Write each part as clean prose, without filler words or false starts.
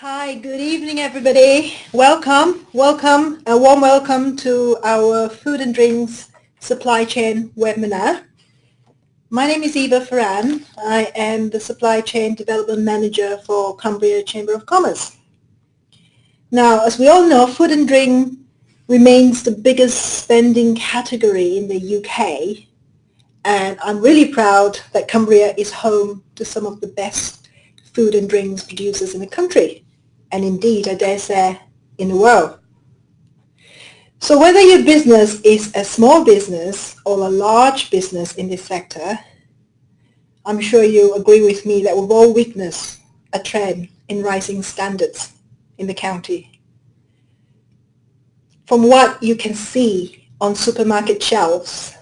Hi, good evening everybody. Welcome, a warm welcome to our food and drinks supply chain webinar. My name is Eva Ferran. I am the Supply Chain Development Manager for Cumbria Chamber of Commerce. Now, as we all know, food and drink remains the biggest spending category in the UK, and I'm really proud that Cumbria is home to some of the best food and drinks producers in the country, and indeed, I dare say, in the world. So whether your business is a small business or a large business in this sector, I'm sure you agree with me that we've all witnessed a trend in rising standards in the county. From what you can see on supermarket shelves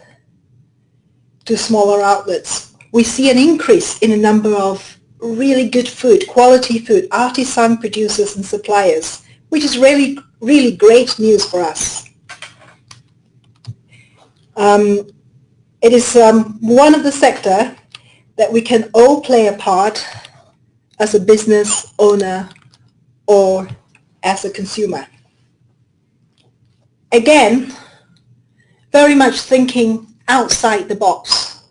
to smaller outlets, we see an increase in the number of really good food, quality food, artisan producers and suppliers, which is really, really great news for us. It is one of the sector that we can all play a part as a business owner or as a consumer. Again, very much thinking outside the box.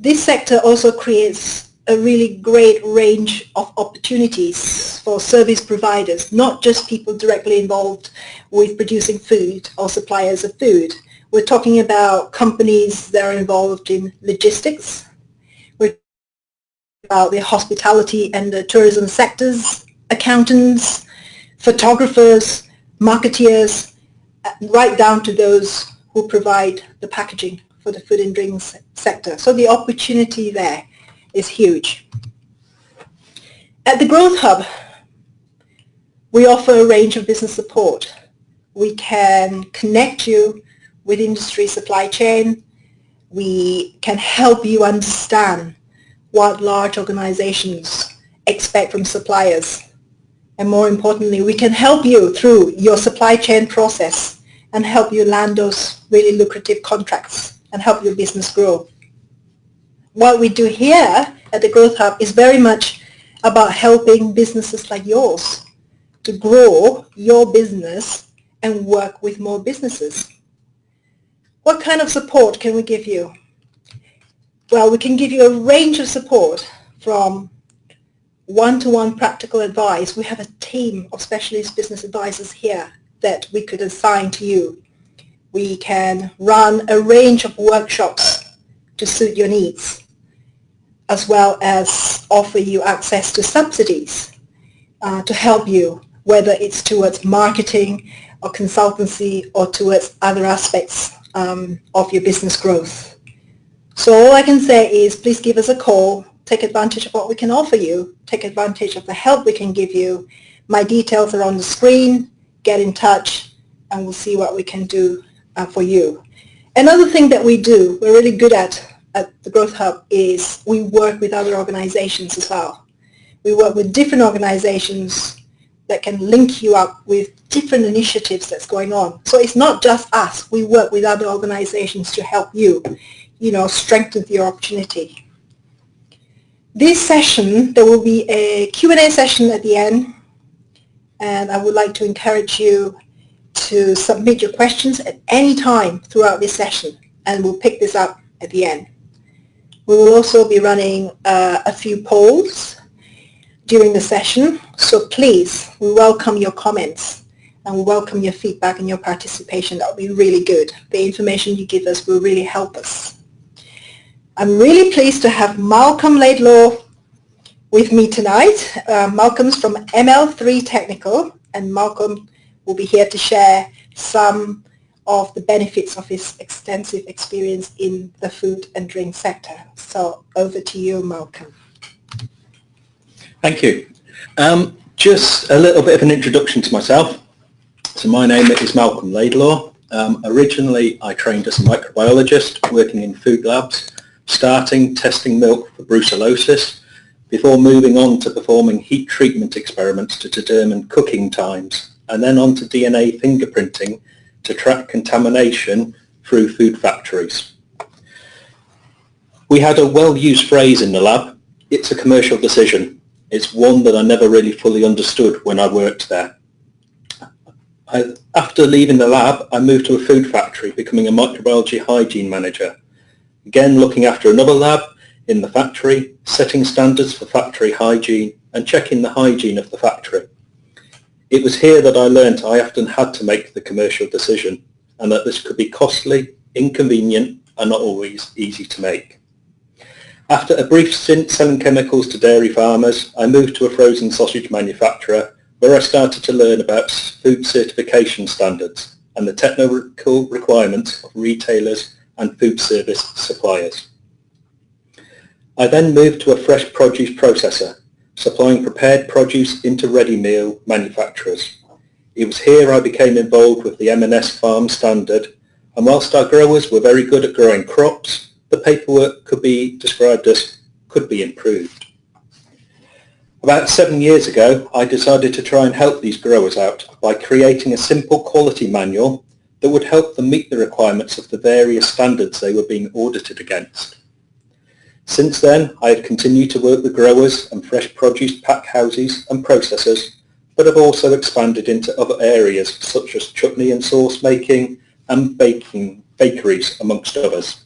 This sector also creates a really great range of opportunities for service providers, not just people directly involved with producing food or suppliers of food. We're talking about companies that are involved in logistics. We're talking about the hospitality and the tourism sectors, accountants, photographers, marketeers, right down to those who provide the packaging for the food and drinks sector. So the opportunity there is huge. At the Growth Hub, we offer a range of business support. We can connect you with industry supply chain. We can help you understand what large organizations expect from suppliers. And more importantly, we can help you through your supply chain process and help you land those really lucrative contracts and help your business grow. What we do here at the Growth Hub is very much about helping businesses like yours to grow your business and work with more businesses. What kind of support can we give you? Well, we can give you a range of support from one-to-one practical advice. We have a team of specialist business advisors here that we could assign to you. We can run a range of workshops to suit your needs, as well as offer you access to subsidies to help you, whether it's towards marketing or consultancy or towards other aspects of your business growth. So all I can say is please give us a call, take advantage of what we can offer you, take advantage of the help we can give you. My details are on the screen, get in touch, and we'll see what we can do for you. Another thing that we do, we're really good at the Growth Hub, is we work with other organizations as well. We work with different organizations that can link you up with different initiatives that's going on. So it's not just us. We work with other organizations to help you, strengthen your opportunity. This session, there will be a Q&A session at the end, and I would like to encourage you to submit your questions at any time throughout this session, and we'll pick this up at the end. We will also be running a few polls during the session, so please, we welcome your comments and we welcome your feedback and your participation. That would be really good. The information you give us will really help us. I'm really pleased to have Malcolm Laidlaw with me tonight. Malcolm's from ML3 Technical, and Malcolm will be here to share some of the benefits of his extensive experience in the food and drink sector. So over to you, Malcolm. Thank you. Just a little bit of an introduction to myself. So my name is Malcolm Laidlaw. Originally, I trained as a microbiologist working in food labs, starting testing milk for brucellosis, before moving on to performing heat treatment experiments to determine cooking times, and then on to DNA fingerprinting to track contamination through food factories. We had a well-used phrase in the lab, it's a commercial decision. It's one that I never really fully understood when I worked there. After leaving the lab, I moved to a food factory, becoming a microbiology hygiene manager. Again, looking after another lab in the factory, setting standards for factory hygiene and checking the hygiene of the factory. It was here that I learnt I often had to make the commercial decision, and that this could be costly, inconvenient, and not always easy to make. After a brief stint selling chemicals to dairy farmers, I moved to a frozen sausage manufacturer where I started to learn about food certification standards and the technical requirements of retailers and food service suppliers. I then moved to a fresh produce processor, supplying prepared produce into ready meal manufacturers. It was here I became involved with the M&S farm standard, and whilst our growers were very good at growing crops, the paperwork could be described as could be improved. About 7 years ago, I decided to try and help these growers out by creating a simple quality manual that would help them meet the requirements of the various standards they were being audited against. Since then, I have continued to work with growers and fresh produce pack houses and processors, but have also expanded into other areas such as chutney and sauce making and bakeries, amongst others.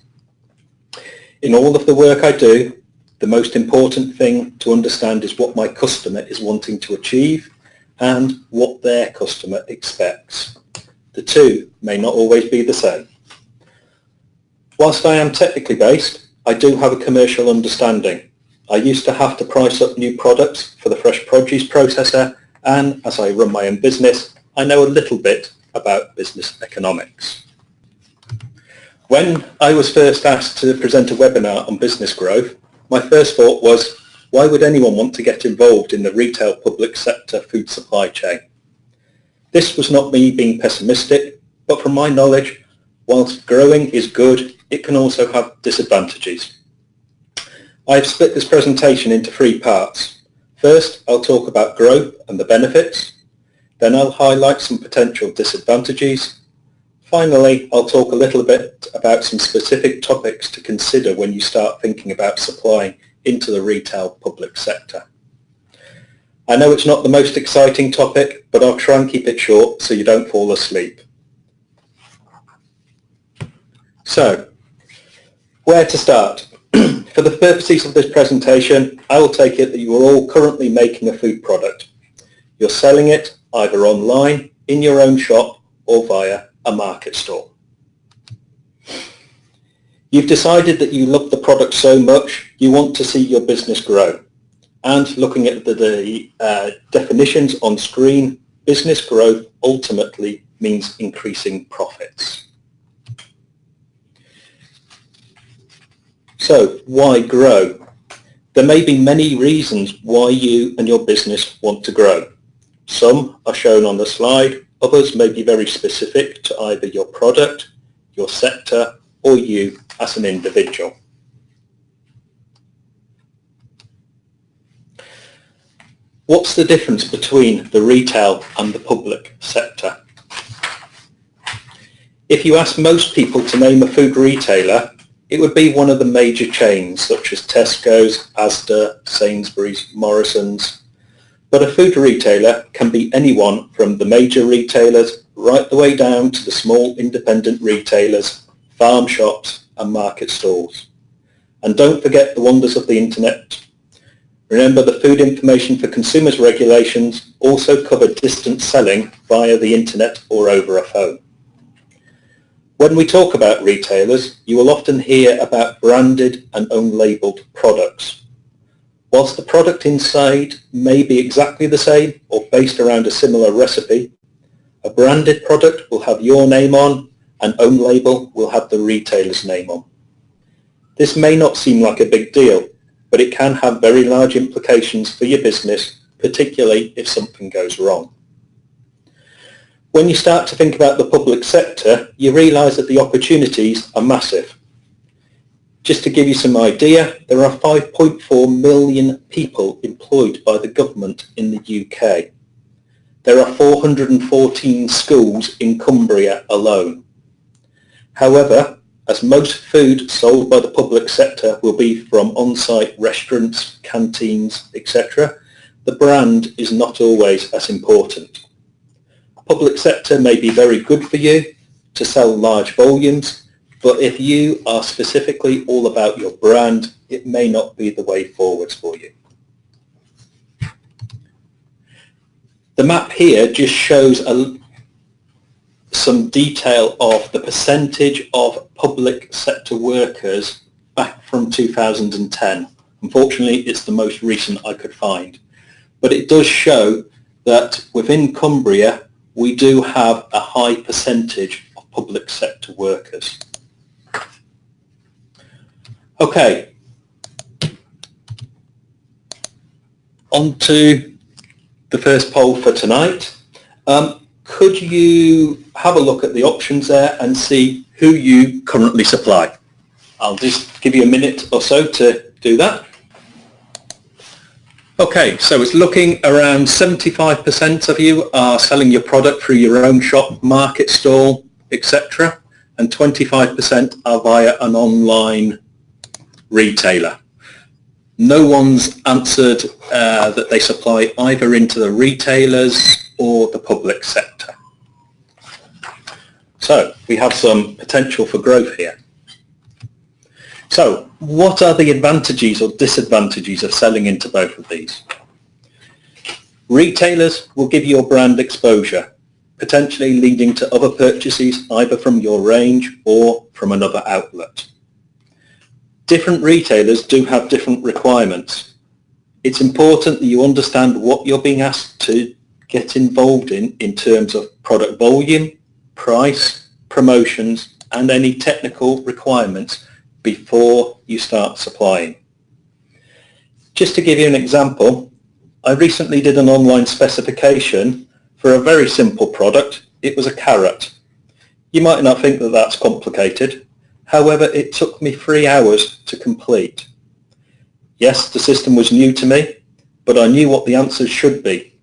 In all of the work I do, the most important thing to understand is what my customer is wanting to achieve and what their customer expects. The two may not always be the same. Whilst I am technically based, I do have a commercial understanding. I used to have to price up new products for the fresh produce processor, and as I run my own business, I know a little bit about business economics. When I was first asked to present a webinar on business growth, my first thought was, why would anyone want to get involved in the retail public sector food supply chain? This was not me being pessimistic, but from my knowledge, whilst growing is good, it can also have disadvantages. I have split this presentation into 3 parts. First, I'll talk about growth and the benefits. Then I'll highlight some potential disadvantages. Finally, I'll talk a little bit about some specific topics to consider when you start thinking about supplying into the retail public sector. I know it's not the most exciting topic, but I'll try and keep it short so you don't fall asleep. So, where to start? For the purposes of this presentation, I will take it that you are all currently making a food product. You're selling it either online, in your own shop, or via a market stall. You've decided that you love the product so much you want to see your business grow. And looking at the definitions on screen, business growth ultimately means increasing profits. So why grow? There may be many reasons why you and your business want to grow. Some are shown on the slide. Others may be very specific to either your product, your sector, or you as an individual. What's the difference between the retail and the public sector? If you ask most people to name a food retailer, it would be one of the major chains such as Tesco's, Asda, Sainsbury's, Morrison's. But a food retailer can be anyone from the major retailers right the way down to the small independent retailers, farm shops and market stalls. And don't forget the wonders of the internet. Remember, the Food Information for Consumers regulations also cover distance selling via the internet or over a phone. When we talk about retailers, you will often hear about branded and unlabelled products. Whilst the product inside may be exactly the same or based around a similar recipe, a branded product will have your name on and own label will have the retailer's name on. This may not seem like a big deal, but it can have very large implications for your business, particularly if something goes wrong. When you start to think about the public sector, you realise that the opportunities are massive. Just to give you some idea, there are 5.4 million people employed by the government in the UK. There are 414 schools in Cumbria alone. However, as most food sold by the public sector will be from on-site restaurants, canteens, etc., the brand is not always as important. Public sector may be very good for you to sell large volumes, but if you are specifically all about your brand, it may not be the way forwards for you. The map here just shows some detail of the percentage of public sector workers back from 2010. Unfortunately, it's the most recent I could find. But it does show that within Cumbria, we do have a high percentage of public sector workers. Okay. On to the first poll for tonight. Could you have a look at the options there and see who you currently supply? I'll just give you a minute or so to do that. Okay, so it's looking around 75% of you are selling your product through your own shop, market stall, etc. And 25% are via an online retailer. No one's answered that they supply either into the retailers or the public sector. So we have some potential for growth here. So what are the advantages or disadvantages of selling into both of these? Retailers will give you your brand exposure, potentially leading to other purchases either from your range or from another outlet. Different retailers do have different requirements. It's important that you understand what you're being asked to get involved in terms of product volume, price, promotions, and any technical requirements before you start supplying. Just to give you an example, I recently did an online specification for a very simple product. It was a carrot. You might not think that that's complicated. However, it took me 3 hours to complete. Yes, the system was new to me, but I knew what the answers should be.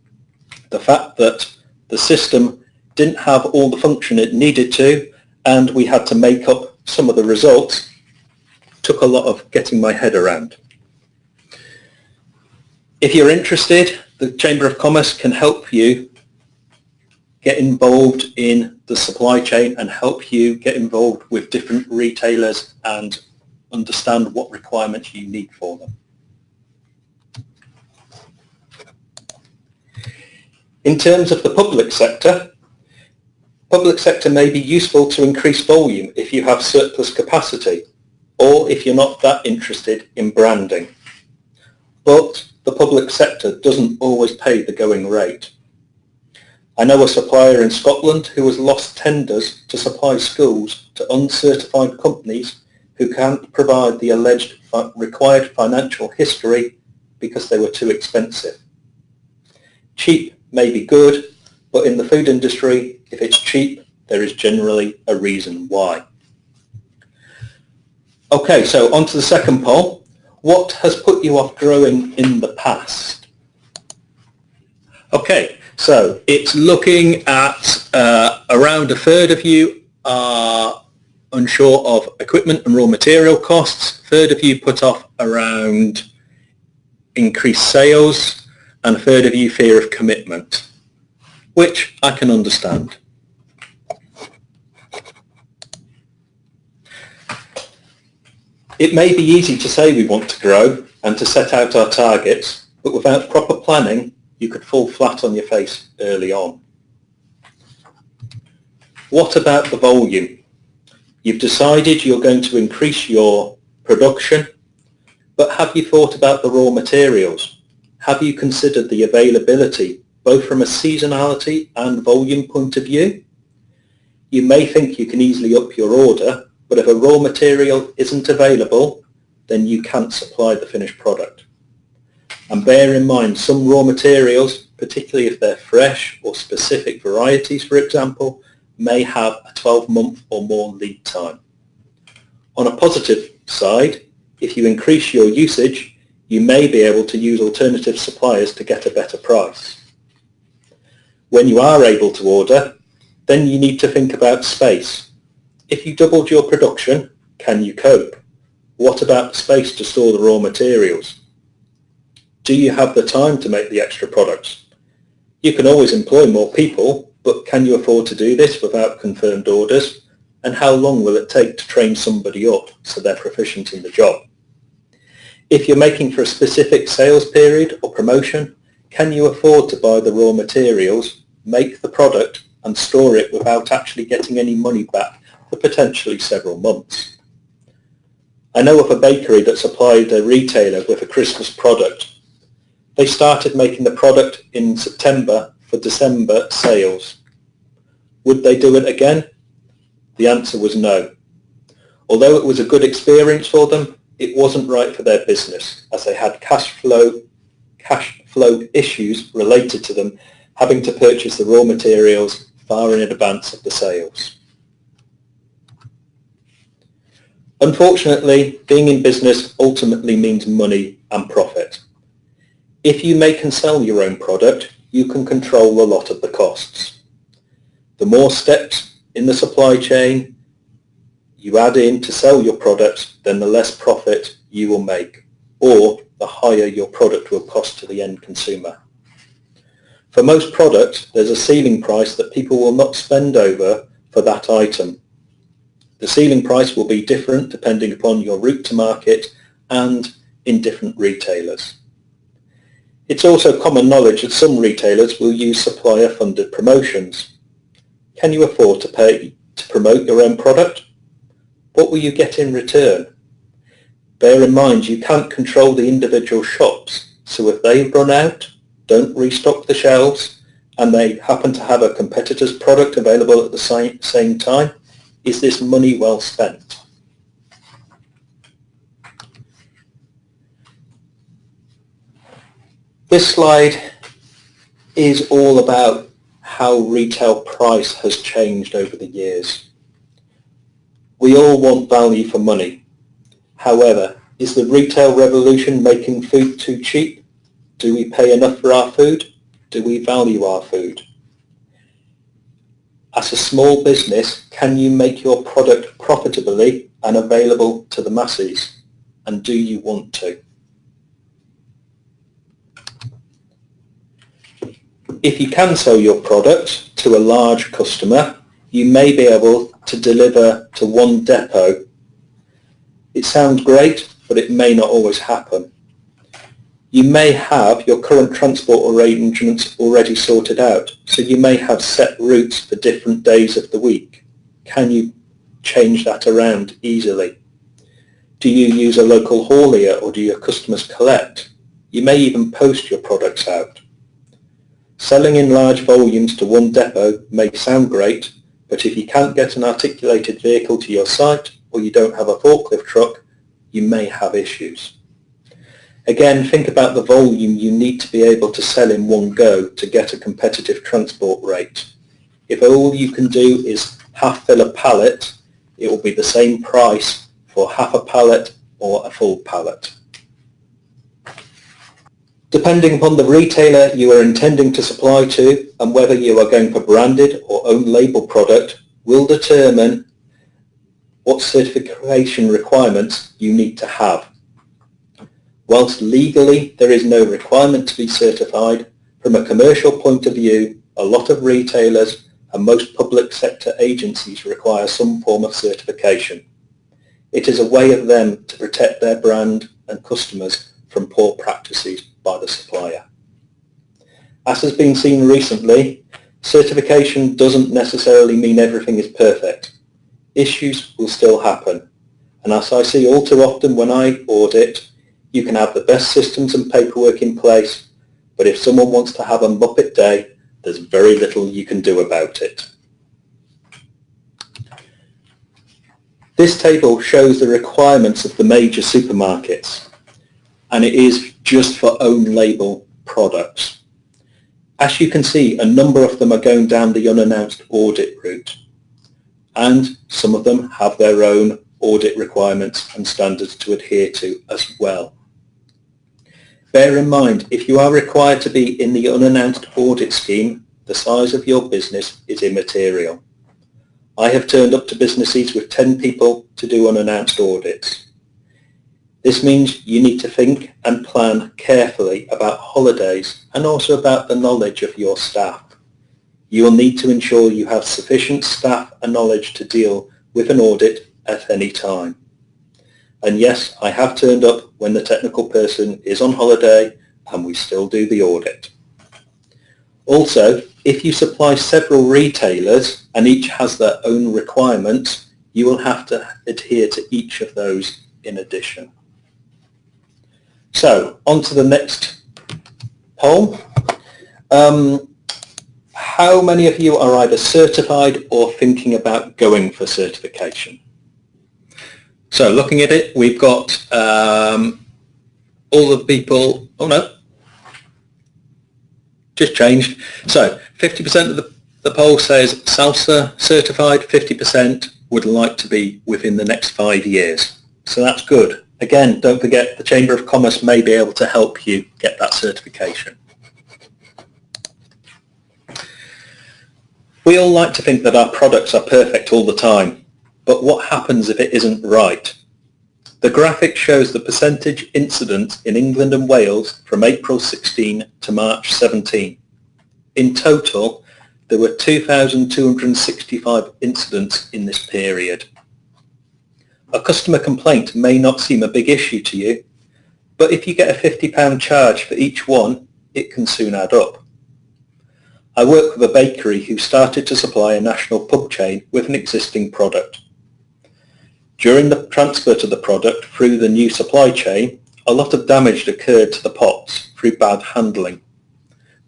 The fact that the system didn't have all the function it needed to, and we had to make up some of the results, took a lot of getting my head around. If you're interested, the Chamber of Commerce can help you get involved in the supply chain and help you get involved with different retailers and understand what requirements you need for them. In terms of the public sector may be useful to increase volume if you have surplus capacity or if you're not that interested in branding. But the public sector doesn't always pay the going rate. I know a supplier in Scotland who has lost tenders to supply schools to uncertified companies who can't provide the alleged required financial history because they were too expensive. Cheap may be good, but in the food industry, if it's cheap, there is generally a reason why. Okay, so on to the second poll. What has put you off growing in the past? Okay, so it's looking at around a third of you are unsure of equipment and raw material costs, a third of you put off around increased sales, and a third of you fear of commitment, which I can understand. It may be easy to say we want to grow and to set out our targets, but without proper planning, you could fall flat on your face early on. What about the volume? You've decided you're going to increase your production, but have you thought about the raw materials? Have you considered the availability, both from a seasonality and volume point of view? You may think you can easily up your order, but if a raw material isn't available, then you can't supply the finished product. And bear in mind, some raw materials, particularly if they're fresh or specific varieties, for example, may have a 12-month or more lead time. On a positive side, if you increase your usage, you may be able to use alternative suppliers to get a better price. When you are able to order, then you need to think about space. If you doubled your production, can you cope? What about the space to store the raw materials? Do you have the time to make the extra products? You can always employ more people, but can you afford to do this without confirmed orders? And how long will it take to train somebody up so they're proficient in the job? If you're making for a specific sales period or promotion, can you afford to buy the raw materials, make the product and store it without actually getting any money back for potentially several months? I know of a bakery that supplied a retailer with a Christmas product. They started making the product in September for December sales. Would they do it again? The answer was no. Although it was a good experience for them, it wasn't right for their business, as they had cash flow issues related to them having to purchase the raw materials far in advance of the sales. Unfortunately, being in business ultimately means money and profit. If you make and sell your own product, you can control a lot of the costs. The more steps in the supply chain you add in to sell your product, then the less profit you will make, or the higher your product will cost to the end consumer. For most products, there's a ceiling price that people will not spend over for that item. The ceiling price will be different depending upon your route to market and in different retailers. It's also common knowledge that some retailers will use supplier-funded promotions. Can you afford to pay to promote your own product? What will you get in return? Bear in mind you can't control the individual shops, so if they run out, don't restock the shelves, and they happen to have a competitor's product available at the same time, is this money well spent? This slide is all about how retail price has changed over the years. We all want value for money. However, is the retail revolution making food too cheap? Do we pay enough for our food? Do we value our food? As a small business, can you make your product profitably and available to the masses? And do you want to? If you can sell your product to a large customer, you may be able to deliver to one depot. It sounds great, but it may not always happen. You may have your current transport arrangements already sorted out, so you may have set routes for different days of the week. Can you change that around easily? Do you use a local haulier or do your customers collect? You may even post your products out. Selling in large volumes to one depot may sound great, but if you can't get an articulated vehicle to your site or you don't have a forklift truck, you may have issues. Again, think about the volume you need to be able to sell in one go to get a competitive transport rate. If all you can do is half fill a pallet, it will be the same price for half a pallet or a full pallet. Depending upon the retailer you are intending to supply to and whether you are going for branded or own label product will determine what certification requirements you need to have. Whilst legally there is no requirement to be certified, from a commercial point of view, a lot of retailers and most public sector agencies require some form of certification. It is a way of them to protect their brand and customers from poor practices by the supplier. As has been seen recently, certification doesn't necessarily mean everything is perfect. Issues will still happen, and as I see all too often when I audit, you can have the best systems and paperwork in place, but if someone wants to have a Muppet day, there's very little you can do about it. This table shows the requirements of the major supermarkets, and it is just for own label products. As you can see, a number of them are going down the unannounced audit route, and some of them have their own audit requirements and standards to adhere to as well. Bear in mind, if you are required to be in the unannounced audit scheme, the size of your business is immaterial. I have turned up to businesses with 10 people to do unannounced audits. This means you need to think and plan carefully about holidays and also about the knowledge of your staff. You will need to ensure you have sufficient staff and knowledge to deal with an audit at any time. And yes, I have turned up when the technical person is on holiday and we still do the audit. Also, if you supply several retailers and each has their own requirements, you will have to adhere to each of those in addition. So, on to the next poll. How many of you are either certified or thinking about going for certification? So, looking at it, we've got all the people, oh no, just changed. So 50% of the poll says SALSA certified, 50% would like to be within the next 5 years. So that's good. Again, don't forget the Chamber of Commerce may be able to help you get that certification. We all like to think that our products are perfect all the time, but what happens if it isn't right? The graphic shows the percentage incidents in England and Wales from April 16 to March 17. In total, there were 2,265 incidents in this period. A customer complaint may not seem a big issue to you, but if you get a £50 charge for each one, it can soon add up. I work with a bakery who started to supply a national pub chain with an existing product. During the transfer to the product through the new supply chain, a lot of damage occurred to the pots through bad handling.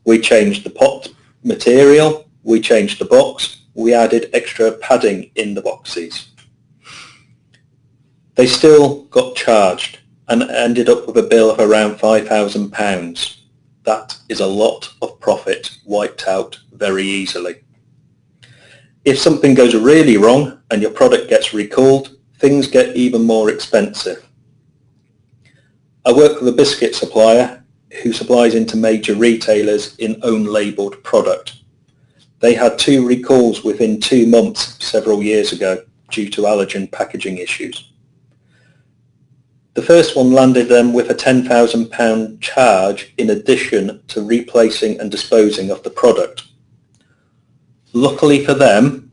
We changed the pot material, we changed the box, we added extra padding in the boxes. They still got charged and ended up with a bill of around £5,000. That is a lot of profit wiped out very easily. If something goes really wrong and your product gets recalled, things get even more expensive. I work with a biscuit supplier who supplies into major retailers in own-labelled product. They had 2 recalls within 2 months several years ago due to allergen packaging issues. The first one landed them with a £10,000 charge in addition to replacing and disposing of the product. Luckily for them,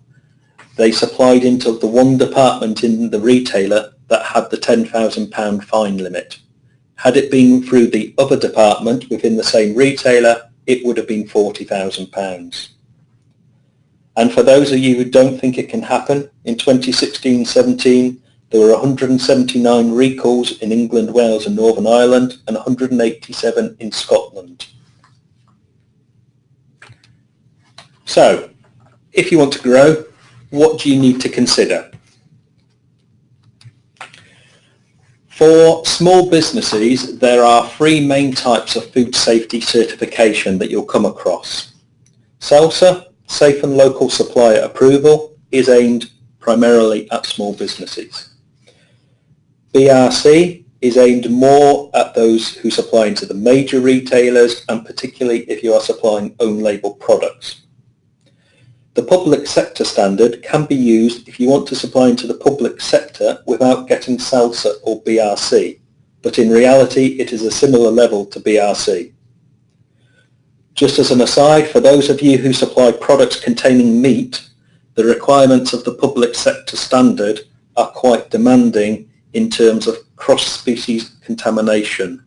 they supplied into the one department in the retailer that had the £10,000 fine limit. Had it been through the other department within the same retailer, it would have been £40,000. And for those of you who don't think it can happen, in 2016-17, there were 179 recalls in England, Wales and Northern Ireland and 187 in Scotland. So, if you want to grow, what do you need to consider? For small businesses, there are 3 main types of food safety certification that you'll come across. SALSA, Safe and Local Supplier Approval, is aimed primarily at small businesses. BRC is aimed more at those who supply into the major retailers and particularly if you are supplying own-label products. The public sector standard can be used if you want to supply into the public sector without getting SALSA or BRC, but in reality it is a similar level to BRC. Just as an aside, for those of you who supply products containing meat, the requirements of the public sector standard are quite demanding in terms of cross-species contamination.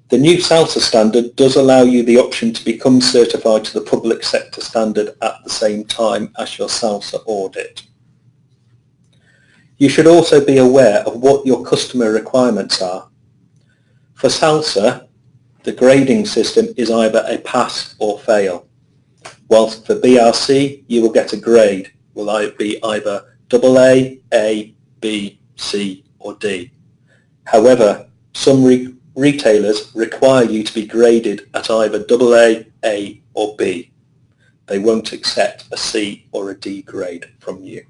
The new SALSA standard does allow you the option to become certified to the public sector standard at the same time as your SALSA audit. You should also be aware of what your customer requirements are. For SALSA, the grading system is either a pass or fail, whilst for BRC you will get a grade, will be either AA, A, B, C or D. However, some retailers require you to be graded at either AA, A or B. They won't accept a C or a D grade from you.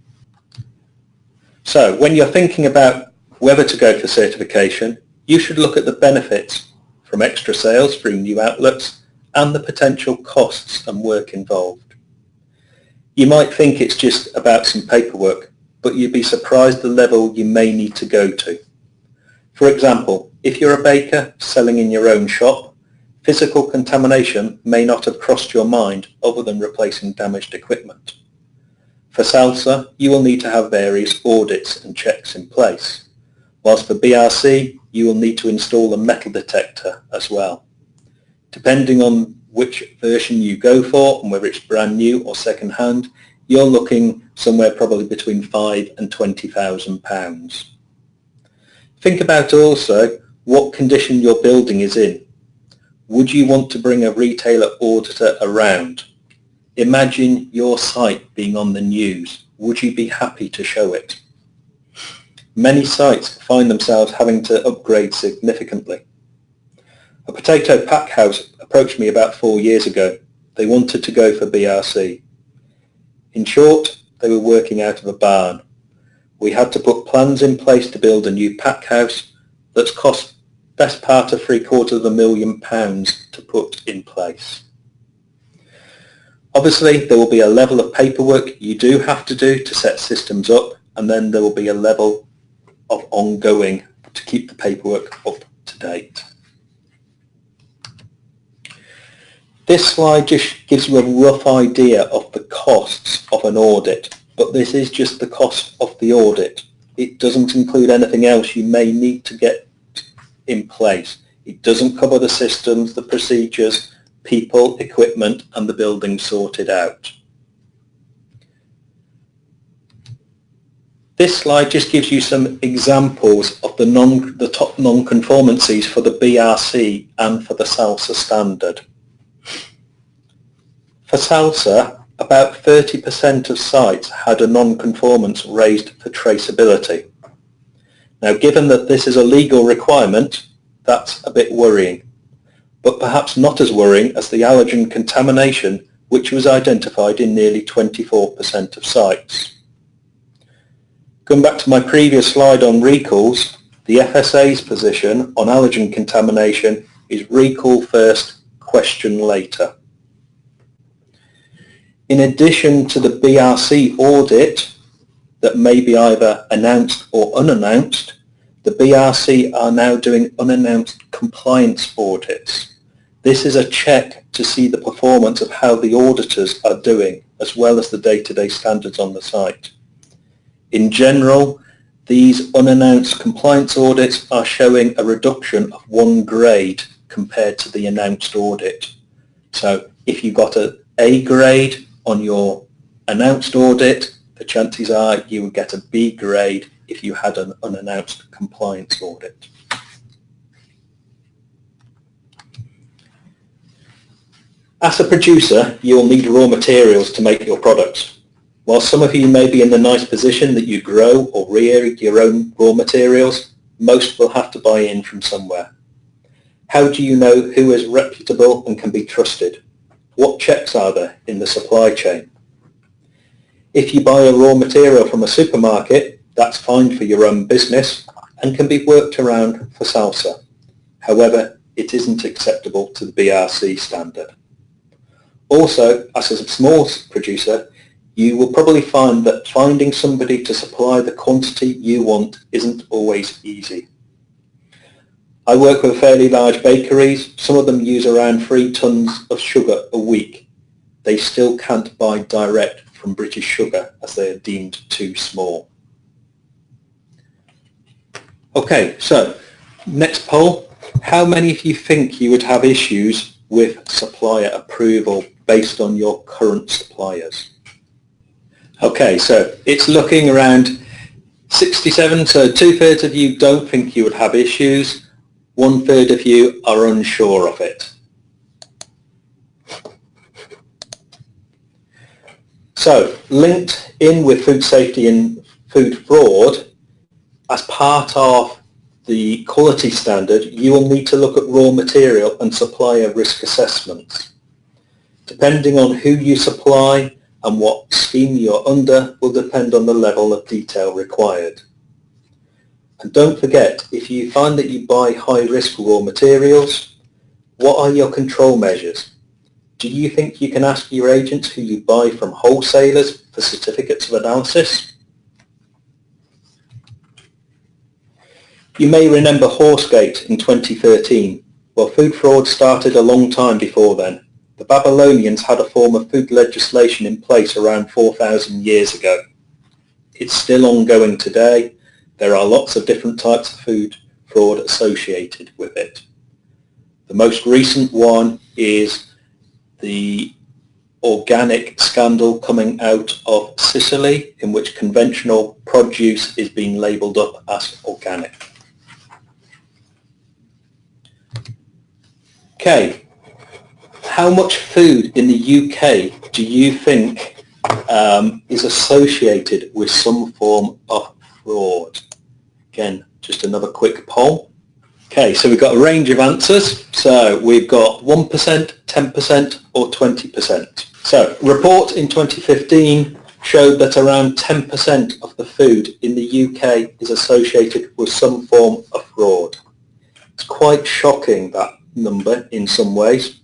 So when you're thinking about whether to go for certification, you should look at the benefits from extra sales through new outlets and the potential costs and work involved. You might think it's just about some paperwork, but you'd be surprised the level you may need to go to. For example, if you're a baker selling in your own shop, physical contamination may not have crossed your mind other than replacing damaged equipment. For SALSA, you will need to have various audits and checks in place, whilst for BRC, you will need to install a metal detector as well. Depending on which version you go for and whether it's brand new or second hand, you're looking somewhere probably between £5,000 and £20,000. Think about also what condition your building is in. Would you want to bring a retailer auditor around? Imagine your site being on the news. Would you be happy to show it? Many sites find themselves having to upgrade significantly. A potato pack house approached me about 4 years ago. They wanted to go for BRC. In short, they were working out of a barn. We had to put plans in place to build a new pack house that's cost best part of £750,000 to put in place. Obviously, there will be a level of paperwork you do have to do to set systems up, and then there will be a level of ongoing to keep the paperwork up to date. This slide just gives you a rough idea of the costs of an audit, but this is just the cost of the audit. It doesn't include anything else you may need to get in place. It doesn't cover the systems, the procedures, people, equipment, and the building sorted out. This slide just gives you some examples of the top non-conformances for the BRC and for the SALSA standard. For SALSA, about 30% of sites had a non-conformance raised for traceability. Now, given that this is a legal requirement, that's a bit worrying, but perhaps not as worrying as the allergen contamination, which was identified in nearly 24% of sites. Going back to my previous slide on recalls, the FSA's position on allergen contamination is recall first, question later. In addition to the BRC audit that may be either announced or unannounced, the BRC are now doing unannounced compliance audits. This is a check to see the performance of how the auditors are doing, as well as the day-to-day standards on the site. In general, these unannounced compliance audits are showing a reduction of 1 grade compared to the announced audit. So if you got an A grade on your announced audit, the chances are you would get a B grade if you had an unannounced compliance audit. As a producer, you will need raw materials to make your products. While some of you may be in the nice position that you grow or rear your own raw materials, most will have to buy in from somewhere. How do you know who is reputable and can be trusted? What checks are there in the supply chain? If you buy a raw material from a supermarket, that's fine for your own business and can be worked around for SALSA. However, it isn't acceptable to the BRC standard. Also, as a small producer, you will probably find that finding somebody to supply the quantity you want isn't always easy. I work with fairly large bakeries. Some of them use around 3 tons of sugar a week. They still can't buy direct from British Sugar as they are deemed too small. Okay, so next poll. How many of you think you would have issues with supplier approval based on your current suppliers? Okay, so it's looking around 67, so 2/3 of you don't think you would have issues. 1/3 of you are unsure of it. So, linked in with food safety and food fraud, as part of the quality standard, you will need to look at raw material and supplier risk assessments. Depending on who you supply and what scheme you're under will depend on the level of detail required. And don't forget, if you find that you buy high-risk raw materials, what are your control measures? Do you think you can ask your agents who you buy from wholesalers for certificates of analysis? You may remember Horsegate in 2013. Well, food fraud started a long time before then. The Babylonians had a form of food legislation in place around 4,000 years ago. It's still ongoing today. There are lots of different types of food fraud associated with it. The most recent one is the organic scandal coming out of Sicily, in which conventional produce is being labelled up as organic. Okay, how much food in the UK do you think is associated with some form of fraud? Again, just another quick poll. Okay, so we've got a range of answers. So we've got 1%, 10% or 20%. So report in 2015 showed that around 10% of the food in the UK is associated with some form of fraud. It's quite shocking, that number, in some ways.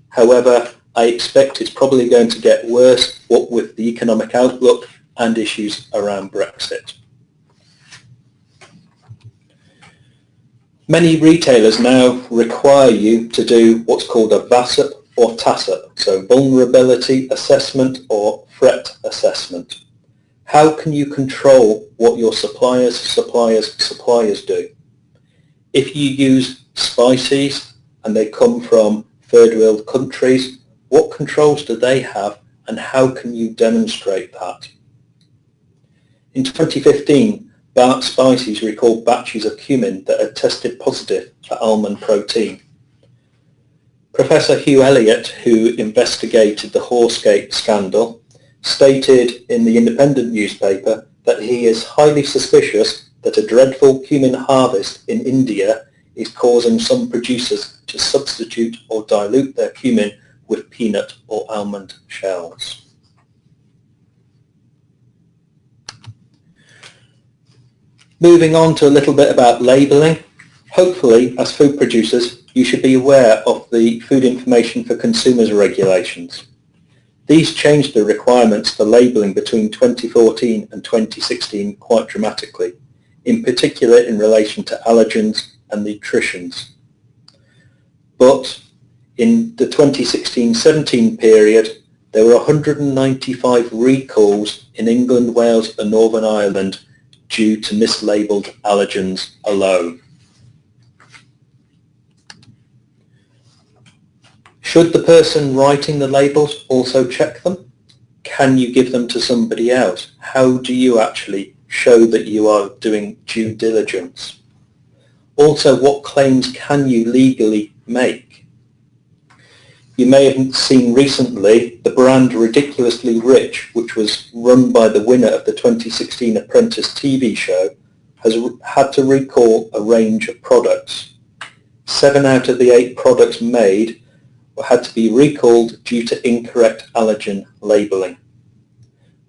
However, I expect it's probably going to get worse, what with the economic outlook and issues around Brexit. Many retailers now require you to do what's called a VASSP or TASSP, so vulnerability assessment or threat assessment. How can you control what your suppliers do? If you use spices and they come from third world countries, what controls do they have and how can you demonstrate that? In 2015, Bart Spices recalled batches of cumin that had tested positive for almond protein. Professor Hugh Elliott, who investigated the Horsegate scandal, stated in the Independent newspaper that he is highly suspicious that a dreadful cumin harvest in India is causing some producers to substitute or dilute their cumin with peanut or almond shells. Moving on to a little bit about labelling. Hopefully, as food producers, you should be aware of the Food Information for Consumers regulations. These changed the requirements for labelling between 2014 and 2016 quite dramatically, in particular in relation to allergens and nutritions. But in the 2016-17 period, there were 195 recalls in England, Wales and Northern Ireland due to mislabelled allergens alone. Should the person writing the labels also check them? Can you give them to somebody else? How do you actually show that you are doing due diligence? Also, what claims can you legally make? You may have seen recently the brand Ridiculously Rich, which was run by the winner of the 2016 Apprentice TV show, has had to recall a range of products. 7 out of the 8 products made had to be recalled due to incorrect allergen labelling.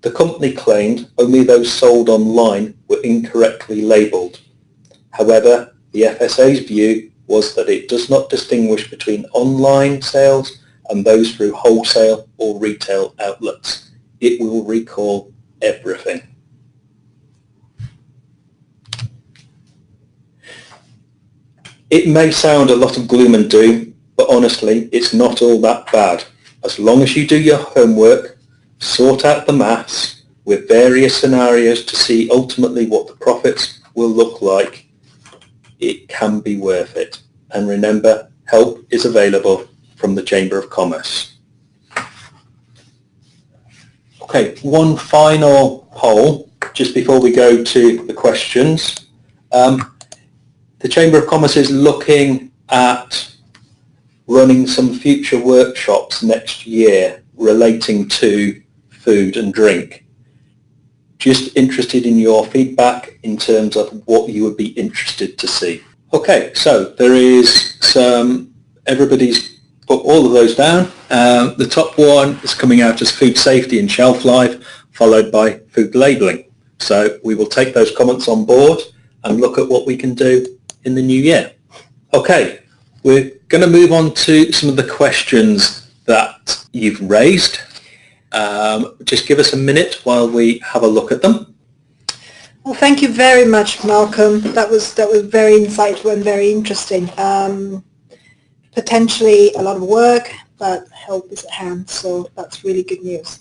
The company claimed only those sold online were incorrectly labelled. However, the FSA's view was that it does not distinguish between online sales and those through wholesale or retail outlets. It will recall everything. It may sound a lot of gloom and doom, but honestly, it's not all that bad. As long as you do your homework, sort out the maths with various scenarios to see ultimately what the profits will look like, it can be worth it. And remember, help is available from the Chamber of Commerce. Okay, one final poll just before we go to the questions. The Chamber of Commerce is looking at running some future workshops next year relating to food and drink. Just interested in your feedback in terms of what you would be interested to see. Okay, so there is some, everybody's put all of those down. The top one is coming out as food safety and shelf life, followed by food labelling. So we will take those comments on board and look at what we can do in the new year. Okay, we're going to move on to some of the questions that you've raised. Just give us a minute while we have a look at them. Well, thank you very much, Malcolm. That was very insightful and very interesting. Potentially a lot of work, but help is at hand, so that's really good news.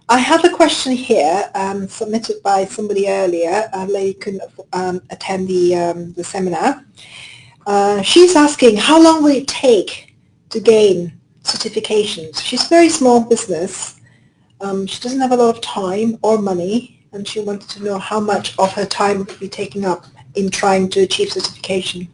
I have a question here submitted by somebody earlier. A lady couldn't attend the seminar. She's asking, how long will it take to gain certifications? She's a very small business. She doesn't have a lot of time or money, and she wanted to know how much of her time would be taken up in trying to achieve certification.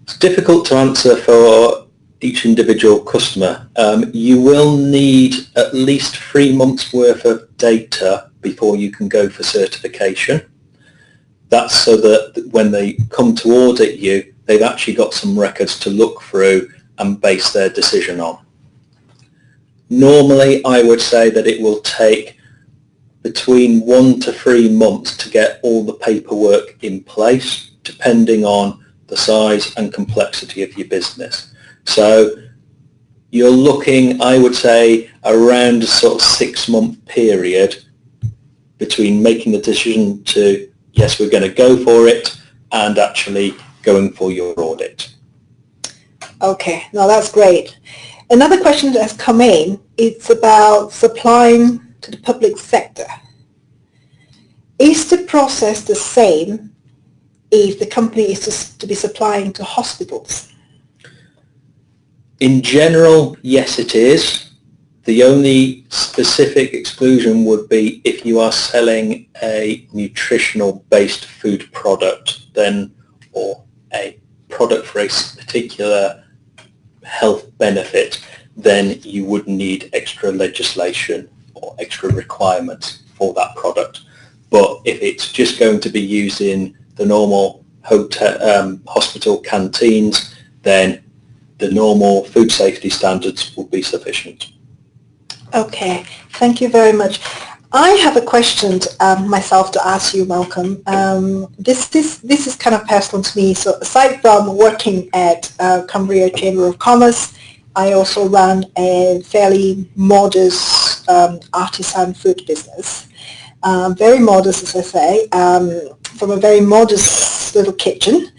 It's difficult to answer for each individual customer. You will need at least 3 months worth of data before you can go for certification. That's so that when they come to audit you, they've actually got some records to look through and base their decision on. Normally, I would say that it will take between 1 to 3 months to get all the paperwork in place, depending on the size and complexity of your business. So you're looking, I would say, around a sort of 6-month period between making the decision to, yes, we're going to go for it, and actually going for your audit. Okay, no, that's great. Another question that has come in, it's about supplying to the public sector. Is the process the same if the company is to be supplying to hospitals? In general, yes, it is. The only specific exclusion would be if you are selling a nutritional-based food product, then, or a product for a particular health benefit, then you would need extra legislation or extra requirements for that product. But if it's just going to be used in the normal hospital canteens, then the normal food safety standards will be sufficient. Okay, thank you very much. I have a question myself to ask you, Malcolm. This is kind of personal to me. So aside from working at Cumbria Chamber of Commerce, I also run a fairly modest artisan food business. Very modest, as I say, from a very modest little kitchen.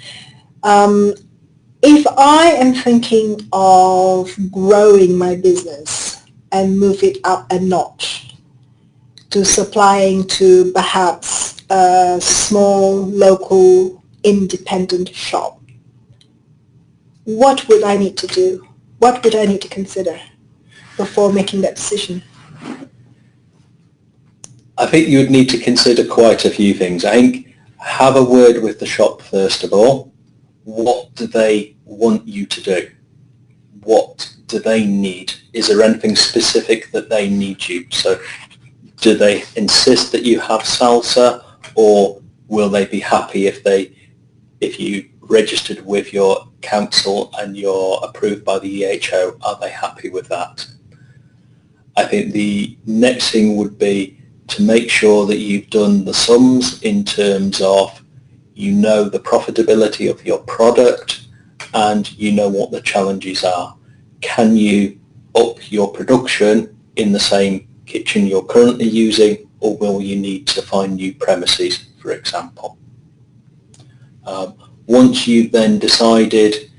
If I am thinking of growing my business and move it up a notch to supplying to perhaps a small, local, independent shop, what would I need to do? What would I need to consider before making that decision? I think you would need to consider quite a few things. I think have a word with the shop first of all. What do they want you to do? What do they need? Is there anything specific that they need you? So do they insist that you have salsa, or will they be happy if you registered with your council and you're approved by the EHO? Are they happy with that? I think the next thing would be to make sure that you've done the sums in terms of you know the profitability of your product and you know what the challenges are. Can you up your production in the same kitchen you're currently using, or will you need to find new premises, for example? Once you've then decided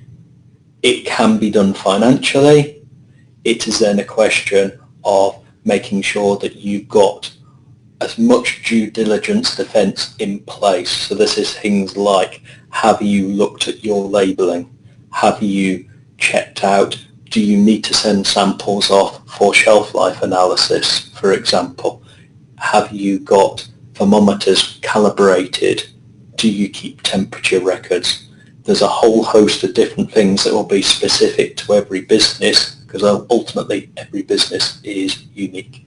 it can be done financially, it is then a question of making sure that you've got as much due diligence defence in place. So this is things like, have you looked at your labelling? Have you checked out, do you need to send samples off for shelf life analysis, for example? Have you got thermometers calibrated? Do you keep temperature records? There's a whole host of different things that will be specific to every business, because ultimately every business is unique.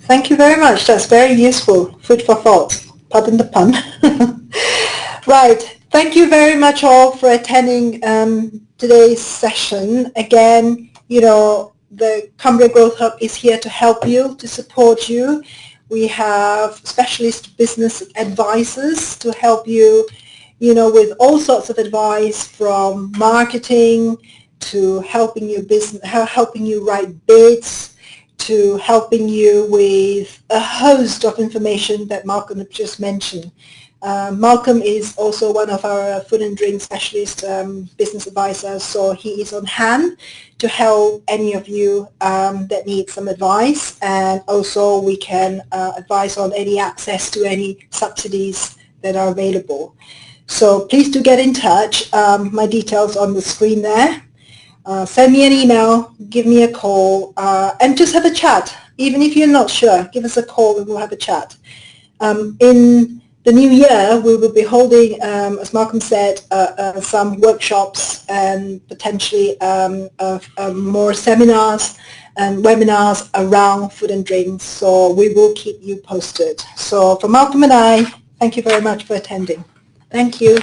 Thank you very much. That's very useful. Food for thought. Pardon the pun. Right. Thank you very much all for attending today's session. Again, the Cumbria Growth Hub is here to help you, to support you. We have specialist business advisors to help you, with all sorts of advice, from marketing to helping you write bids, to helping you with a host of information that Malcolm just mentioned. Malcolm is also one of our food and drink specialist business advisors, so he is on hand to help any of you that need some advice, and also we can advise on any access to any subsidies that are available. So please do get in touch. My details on the screen there. Send me an email, give me a call, and just have a chat. Even if you're not sure, give us a call and we'll have a chat. In the new year, we will be holding, as Malcolm said, some workshops and potentially more seminars and webinars around food and drinks. So we will keep you posted. So for Malcolm and I, thank you very much for attending. Thank you.